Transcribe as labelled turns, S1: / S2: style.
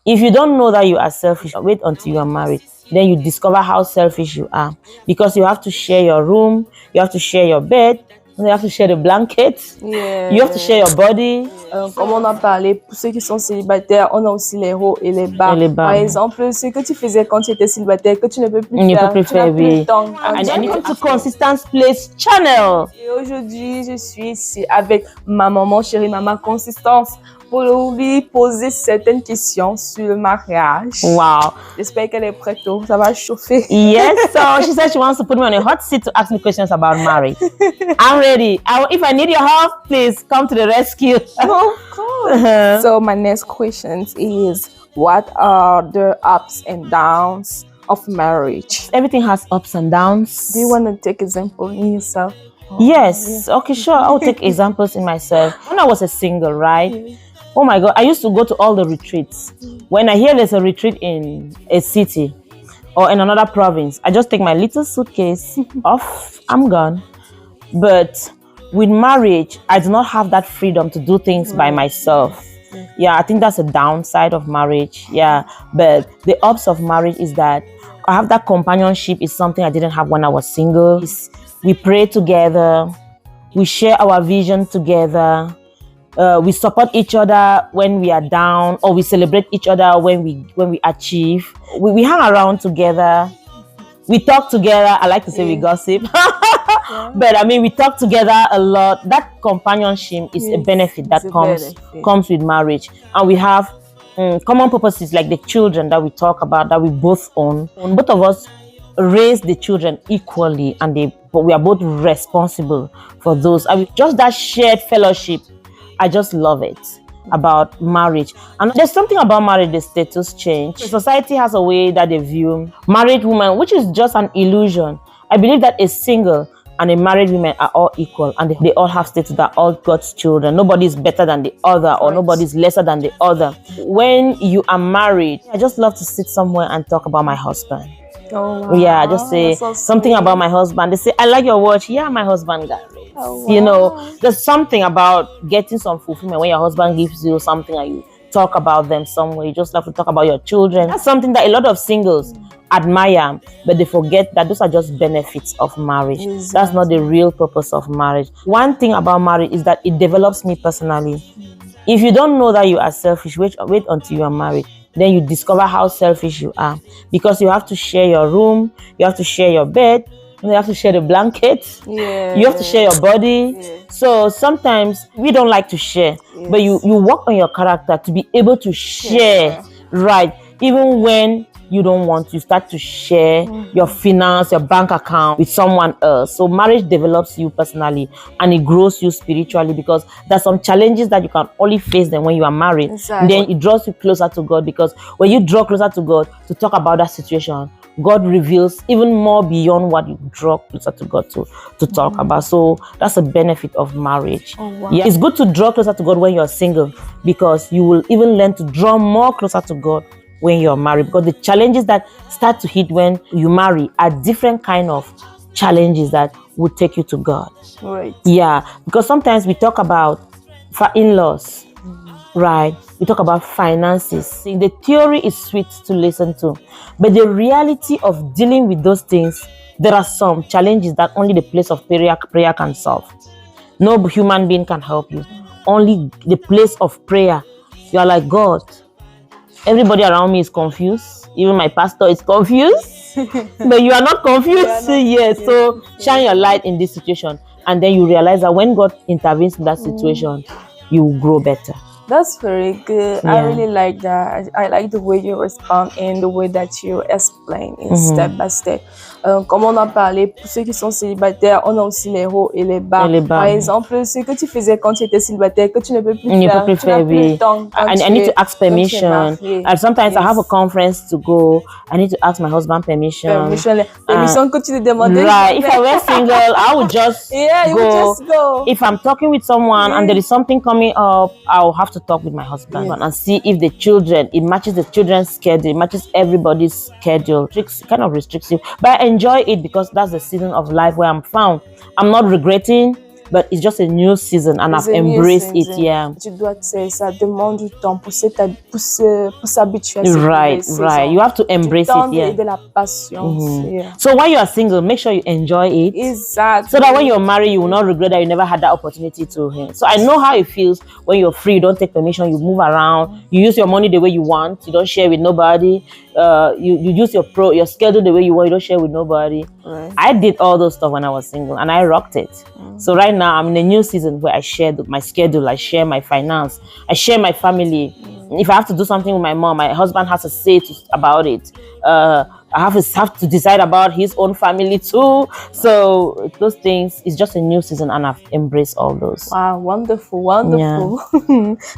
S1: If you don't know that you are selfish, wait until you are married. Then you discover how selfish you are, because you have to share your room, you have to share your bed, you have to share the blanket, you have to share your body.
S2: Comme on a parlé, pour ceux qui sont célibataires, on a aussi les hauts et les bas.
S1: Et les bas.
S2: Par exemple, ce que tu faisais quand tu étais célibataire, que tu ne peux plus faire,
S1: Tu n'as plus
S2: le temps.
S1: And you come to Consistance Place Channel.
S2: Et aujourd'hui, je suis ici avec ma maman chérie, maman Consistance, pour lui poser certaines questions sur le mariage.
S1: Wow.
S2: J'espère qu'elle est prête. Ça va chauffer.
S1: Yes, so she said she wants to put me on a hot seat to ask me questions about marriage. I'm ready. If I need your help, please come to the rescue.
S2: Of course. So my next question is, what are the ups and downs of marriage?
S1: Everything has ups and downs.
S2: Do you want to take example in yourself?
S1: Yes. Okay, sure. I'll take examples in myself. When I was a single, right? Oh my God, I used to go to all the retreats. When I hear there's a retreat in a city or in another province, I just take my little suitcase off, I'm gone. But with marriage, I do not have that freedom to do things by myself. Yeah, I think that's a downside of marriage. Yeah, but the ups of marriage is that I have that companionship. Is something I didn't have when I was single. We pray together. We share our vision together. We support each other when we are down, or we celebrate each other when we achieve. We hang around together. We talk together. I like to say we gossip. But I mean, we talk together a lot. That companionship is a benefit that comes with marriage. And we have common purposes like the children that we talk about, that we both own. Both of us raise the children equally, but we are both responsible for those. I mean, just that shared fellowship, I just love it about marriage. And there's something about marriage, the status change. Society has a way that they view married women, which is just an illusion. I believe that a single and a married woman are all equal, and they all have status, that all God's children. Nobody is better than the other, or nobody is lesser than the other. When you are married, I just love to sit somewhere and talk about my husband.
S2: Oh, wow.
S1: Yeah, I just say something about my husband. They say, I like your watch. Yeah, my husband got it.
S2: Oh, wow.
S1: You know, there's something about getting some fulfillment when your husband gives you something and you talk about them somewhere. You just love to talk about your children. That's something that a lot of singles admire, but they forget that those are just benefits of marriage. Exactly. That's not the real purpose of marriage. One thing about marriage is that it develops me personally. If you don't know that you are selfish, wait until you are married. Then you discover how selfish you are, because you have to share your room, you have to share your bed, you have to share the blanket, you have to share your body. So sometimes we don't like to share, but you work on your character to be able to share, right? Even when you don't want to, start to share your finance, your bank account with someone else. So marriage develops you personally and it grows you spiritually, because there's some challenges that you can only face them when you are married. Exactly. Then it draws you closer to God, because when you draw closer to God to talk about that situation, God reveals even more beyond what you draw closer to God to talk about. So that's a benefit of marriage. Oh, wow. Yeah, it's good to draw closer to God when you're single, because you will even learn to draw more closer to God when you're married, because the challenges that start to hit when you marry are different kind of challenges that will take you to God. Right. Yeah, because sometimes we talk about in-laws, right? We talk about finances. The theory is sweet to listen to, but the reality of dealing with those things, there are some challenges that only the place of prayer can solve. No human being can help you. Only the place of prayer. You are like, God, everybody around me is confused. Even my pastor is confused. But you are not confused yet. So shine your light in this situation. And then you realize that when God intervenes in that situation, you will grow better.
S2: That's very good. Yeah. I really like that. I like the way you respond and the way that you explain in step by step. Comme on a parlé, pour ceux qui sont célibataires, on a aussi les hauts et les bas. Par exemple, ce que tu faisais quand tu étais célibataire, que tu ne peux plus faire, tu n'as plus le temps.
S1: I need to ask permission. And sometimes I have a conference to go. I need to ask my husband permission.
S2: Permission que tu te demandais.
S1: Right. If I were single, I would just
S2: you would just go.
S1: If I'm talking with someone and there is something coming up, I'll have to talk with my husband and see if it matches the children's schedule, it matches everybody's schedule. It's kind of restrictive, but I enjoy it because that's the season of life where I'm found. I'm not regretting. but it's just a new season and I've
S2: C'est une
S1: embraced it.
S2: season.
S1: Yeah.
S2: Tu dois, ça demande du temps pour s'habituer à cette
S1: Right,
S2: nouvelle saison.
S1: right. You have to embrace
S2: Du temps
S1: it. Yeah.
S2: et de la patience. Yeah.
S1: So while you are single, make sure you enjoy it.
S2: Exactly.
S1: So that when you're married, you will not regret that you never had that opportunity to him. So I know how it feels when you're free, you don't take permission, you move around, you use your money the way you want, you don't share with nobody. You use your schedule the way you want, you don't share with nobody.
S2: Right.
S1: I did all those stuff when I was single and I rocked it. So right now I'm in a new season where I share my schedule, I share my finance, I share my family. If I have to do something with my mom, my husband has to say about it. I have to decide about his own family too. So those things, it's just a new season and I've embraced all those.
S2: Wow, wonderful, wonderful. Yeah.